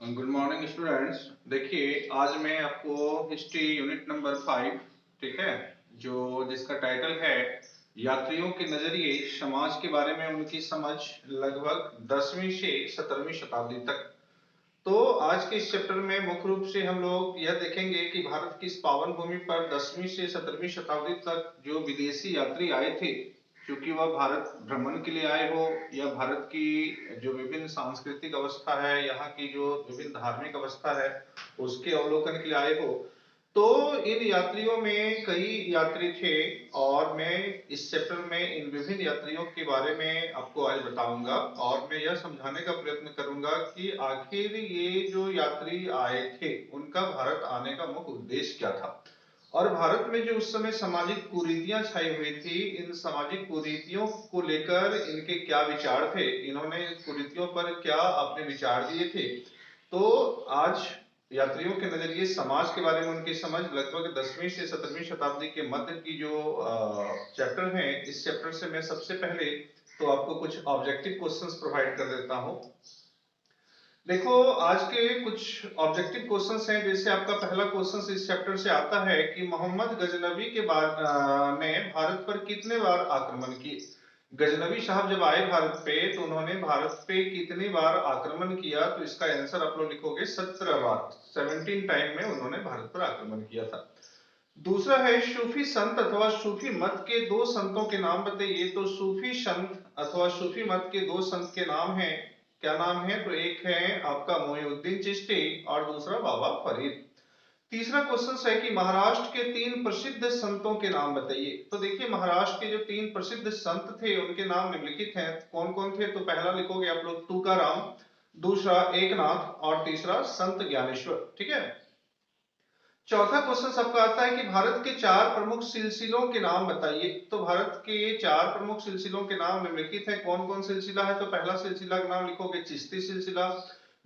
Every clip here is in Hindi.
Good morning students. देखिए, आज मैं आपको हिस्ट्री यूनिट नंबर 5, ठीक है, जो जिसका टाइटल है यात्रियों के नजरिए समाज के बारे में उनकी समझ लगभग 10वीं से 17वीं शताब्दी तक। तो आज के इस चैप्टर में मुख्य रूप से हम लोग यह देखेंगे कि भारत की इस पावन भूमि पर 10वीं से 17वीं शताब्दी तक जो विदेशी यात्री आए थे, क्योंकि वह भारत भ्रमण के लिए आए हो या भारत की जो विभिन्न सांस्कृतिक अवस्था है, यहाँ की जो विभिन्न धार्मिक अवस्था है, उसके अवलोकन के लिए आए हो, तो इन यात्रियों में कई यात्री थे और मैं इस चैप्टर में इन विभिन्न यात्रियों के बारे में आपको आज बताऊंगा और मैं यह समझाने का प्रयत्न करूंगा कि आखिर ये जो यात्री आए थे उनका भारत आने का मुख्य उद्देश्य क्या था और भारत में जो उस समय सामाजिक कुरीतियां छाई हुई थी, इन सामाजिक कुरीतियों को लेकर इनके क्या विचार थे, इन्होंने कुरीतियों पर क्या अपने विचार दिए थे। तो आज यात्रियों के नजरिए समाज के बारे में उनकी समझ लगभग 10वीं से 17वीं शताब्दी के मध्य की जो चैप्टर है, इस चैप्टर से मैं सबसे पहले तो आपको कुछ ऑब्जेक्टिव क्वेश्चंस प्रोवाइड कर देता हूं। देखो, आज के कुछ ऑब्जेक्टिव क्वेश्चंस हैं। जैसे आपका पहला क्वेश्चन इस चैप्टर से आता है कि मोहम्मद गजनवी के बाद ने भारत पर कितने बार आक्रमण किए। गजनवी साहब जब आए भारत पे तो उन्होंने भारत पे कितनी बार आक्रमण किया, तो इसका आंसर आप लोग लिखोगे 17 बार। 17 टाइम में उन्होंने भारत पर आक्रमण किया था। दूसरा है सूफी संत अथवा सूफी मत के दो संतों के नाम बताइए। तो सूफी संत अथवा सूफी मत के दो संत के नाम हैं, क्या नाम है, तो एक है आपका मोहिउद्दीन चिश्ती और दूसरा बाबा फरीद। तीसरा क्वेश्चन है कि महाराष्ट्र के 3 प्रसिद्ध संतों के नाम बताइए। तो देखिए, महाराष्ट्र के जो 3 प्रसिद्ध संत थे उनके नाम निम्नलिखित हैं। कौन कौन थे, तो पहला लिखोगे आप लोग तुकाराम, दूसरा एकनाथ और तीसरा संत ज्ञानेश्वर। ठीक है। चौथा क्वेश्चन आपका आता है कि भारत के 4 प्रमुख सिलसिलों के नाम बताइए। तो भारत के 4 प्रमुख सिलसिलों के नाम निम्नलिखित हैं। कौन कौन सिलसिला है, तो पहला सिलसिला का नाम लिखोगे चिश्ती सिलसिला,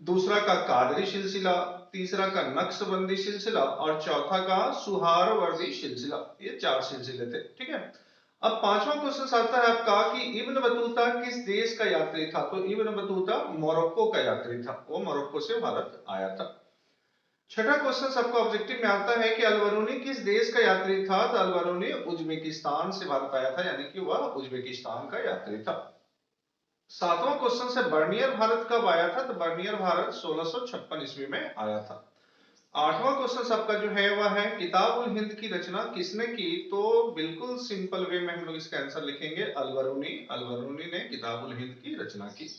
दूसरा का कादरी सिलसिला, तीसरा का नक्शबंदी सिलसिला और चौथा का सुहारवर्दी सिलसिला। ये 4 सिलसिले थे। ठीक है। अब पांचवा क्वेश्चन आता है आपका कि इब्न बतूता किस देश का यात्री था। तो इब्न बतूता मोरक्को का यात्री था, वो मोरक्को से भारत आया था। छठा क्वेश्चन सबका ऑब्जेक्टिव में आता है कि अलबरूनी किस देश का यात्री था। तो अलबरूनी उज्बेकिस्तान से भारत आया था, यानी कि वह उज्बेकिस्तान का यात्री था। सातवां क्वेश्चन से बर्नियर भारत कब आया था। तो बर्नियर भारत 1656 ईस्वी में आया था। आठवां क्वेश्चन आपका जो है वह है किताब उल हिंद की रचना किसने की। तो बिल्कुल सिंपल वे में हम लोग इसका आंसर लिखेंगे अलबरूनी। अलबरूनी ने किताब उल हिंद की रचना की।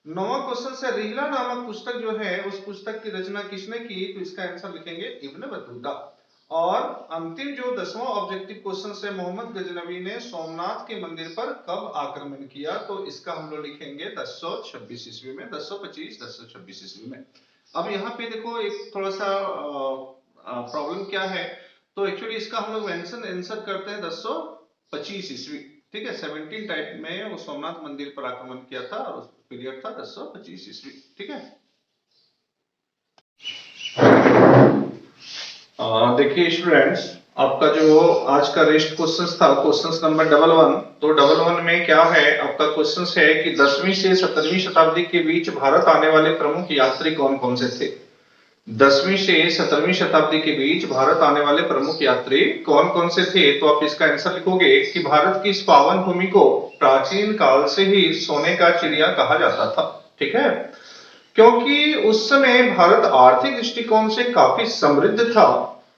नौवां क्वेश्चन से रिहला नामक पुस्तक जो है उस पुस्तक की रचना किसने की। तो इसका आंसर लिखेंगे इब्न बतूता। और अंतिम जो 10वां ऑब्जेक्टिव क्वेश्चन है, मोहम्मद गजनवी ने सोमनाथ के मंदिर पर कब आक्रमण किया। तो इसका हम लोग लिखेंगे 1026 ईस्वी में, 1025 1026 ईस्वी में। अब यहाँ पे देखो एक थोड़ा सा प्रॉब्लम क्या है, तो एक्चुअली इसका हम लोग आंसर करते हैं 1025 ईस्वी। ठीक है। 17 टाइप में वो सोमनाथ मंदिर पर आक्रमण किया था और उस पीरियड था 1025 ईस्वी। ठीक है। देखिए स्टूडेंट्स, आपका जो आज का रेस्ट क्वेश्चन था क्वेश्चन नंबर 11, तो 11 में क्या है आपका क्वेश्चन है कि 10वीं से 17वीं शताब्दी के बीच भारत आने वाले प्रमुख यात्री कौन कौन से थे। 10वीं से 17वीं शताब्दी के बीच भारत आने वाले प्रमुख यात्री कौन कौन से थे। तो आप इसका आंसर लिखोगे कि भारत की इस पावन भूमि को प्राचीन काल से ही सोने का चिड़िया कहा जाता था। ठीक है। क्योंकि उस समय भारत आर्थिक दृष्टिकोण से काफी समृद्ध था।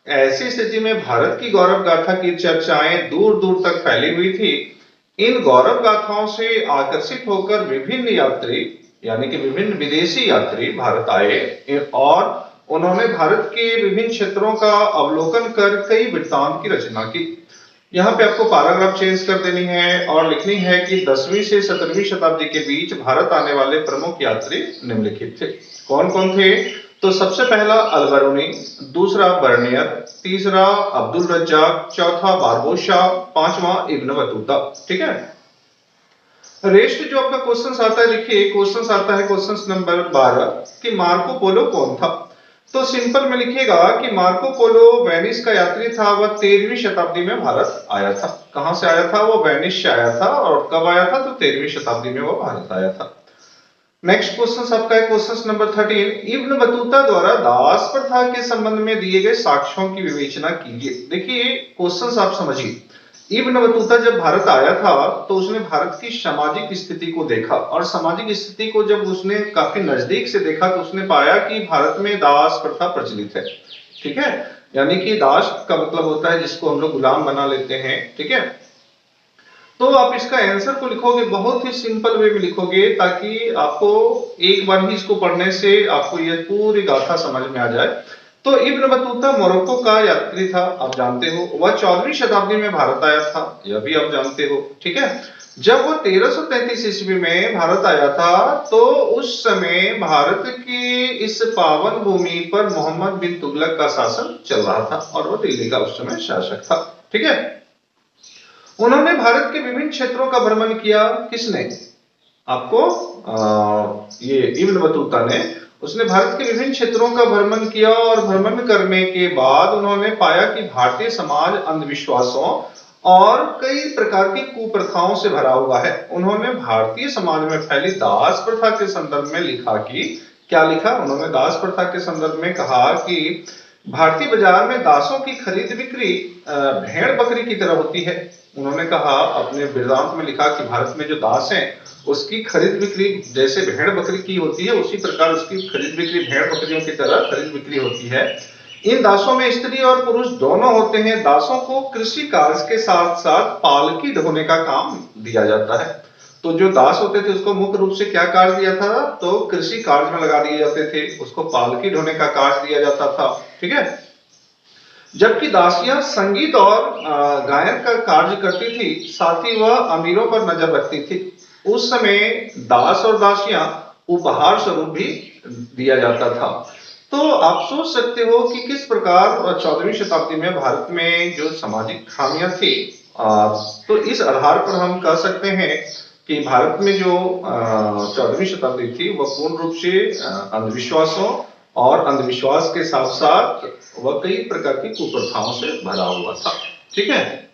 ऐसी स्थिति में भारत की गौरव गाथा की चर्चाएं दूर दूर तक फैली हुई थी। इन गौरव गाथाओं से आकर्षित होकर विभिन्न यात्री यानी कि विभिन्न विदेशी यात्री भारत आए और उन्होंने भारत के विभिन्न क्षेत्रों का अवलोकन कर कई वृत्तांत की रचना की। यहाँ पे आपको पैराग्राफ चेंज कर देनी है और लिखनी है कि 10वीं से 17वीं शताब्दी के बीच भारत आने वाले प्रमुख यात्री निम्नलिखित थे। कौन कौन थे, तो सबसे पहला अलबरूनी, दूसरा बर्नियर, तीसरा अब्दुल रज्जाक, चौथा बारबोसा, पांचवा इब्न बतूता। ठीक है। रेस्ट जो आपका क्वेश्चन आता है, लिखिए क्वेश्चन आता है क्वेश्चन नंबर 12 कि मार्को पोलो कौन था। तो सिंपल में लिखिएगा कि मार्को पोलो वेनिस का यात्री था। वह 13वीं शताब्दी में भारत आया था। कहां से आया था, वो वेनिस से आया था। और कब आया था, तो 13वीं शताब्दी में वो भारत आया था। नेक्स्ट क्वेश्चन आपका है क्वेश्चन नंबर 13। इब्न बतूता द्वारा दास प्रथा के संबंध में दिए गए साक्ष्यों की विवेचना कीजिए। देखिए क्वेश्चंस आप समझिए। इब्न बतूता जब भारत आया था तो उसने भारत की सामाजिक स्थिति को देखा, और सामाजिक स्थिति को जब उसने काफी नजदीक से देखा तो उसने पाया कि भारत में दास प्रथा प्रचलित है। ठीक है, यानी कि दास का मतलब होता है जिसको हम लोग गुलाम बना लेते हैं। ठीक है, तो आप इसका आंसर को लिखोगे बहुत ही सिंपल वे में लिखोगे, ताकि आपको एक बार ही इसको पढ़ने से आपको यह पूरी गाथा समझ में आ जाए। तो इब्न बतूता मोरक्को का यात्री था, आप जानते हो। वह 14वीं शताब्दी में भारत आया था, यह भी आप जानते हो। ठीक है, जब वो 1333 ईस्वी में भारत आया था तो उस समय भारत की इस पावन भूमि पर मोहम्मद बिन तुगलक का शासन चल रहा था, और वो दिल्ली का उस समय शासक था। ठीक है, उन्होंने भारत के विभिन्न क्षेत्रों का भ्रमण किया। किसने? आपको ये इब्न बतूता ने। उसने भारत के विभिन्न क्षेत्रों का भ्रमण किया, और भ्रमण करने के बाद उन्होंने पाया कि भारतीय समाज अंधविश्वासों और कई प्रकार की कुप्रथाओं से भरा हुआ है। उन्होंने भारतीय समाज में फैली दास प्रथा के संदर्भ में लिखा कि क्या लिखा उन्होंने? दास प्रथा के संदर्भ में कहा कि भारतीय बाजार में दासों की खरीद बिक्री भेड़ बकरी की तरह होती है। उन्होंने कहा, अपने वेदांत में लिखा कि भारत में जो दास हैं उसकी खरीद बिक्री जैसे भेड़ बकरी की होती है, उसी प्रकार उसकी खरीद बिक्री भेड़ बकरियों की तरह खरीद बिक्री होती है। इन दासों में स्त्री और पुरुष दोनों होते हैं। दासों को कृषि कार्य के साथ साथ पालकी ढोने का काम दिया जाता है। तो जो दास होते थे उसको मुख्य रूप से क्या कार्य दिया था? तो कृषि कार्य में लगा दिए जाते थे, उसको पालकी ढोने का कार्य दिया जाता था। ठीक है, जबकि दासियां संगीत और गायन का कार्य करती थी, साथ ही वह अमीरों पर नजर रखती थी। उस समय दास और दासियां उपहार स्वरूप भी दिया जाता था। तो आप सोच सकते हो कि किस प्रकार 14वीं शताब्दी में भारत में जो सामाजिक खामियां थी। तो इस आधार पर हम कह सकते हैं कि भारत में जो 14वीं शताब्दी थी वह पूर्ण रूप से अंधविश्वासों और अंधविश्वास के साथ साथ वह कई प्रकार की कुप्रथाओं से भरा हुआ था। ठीक है।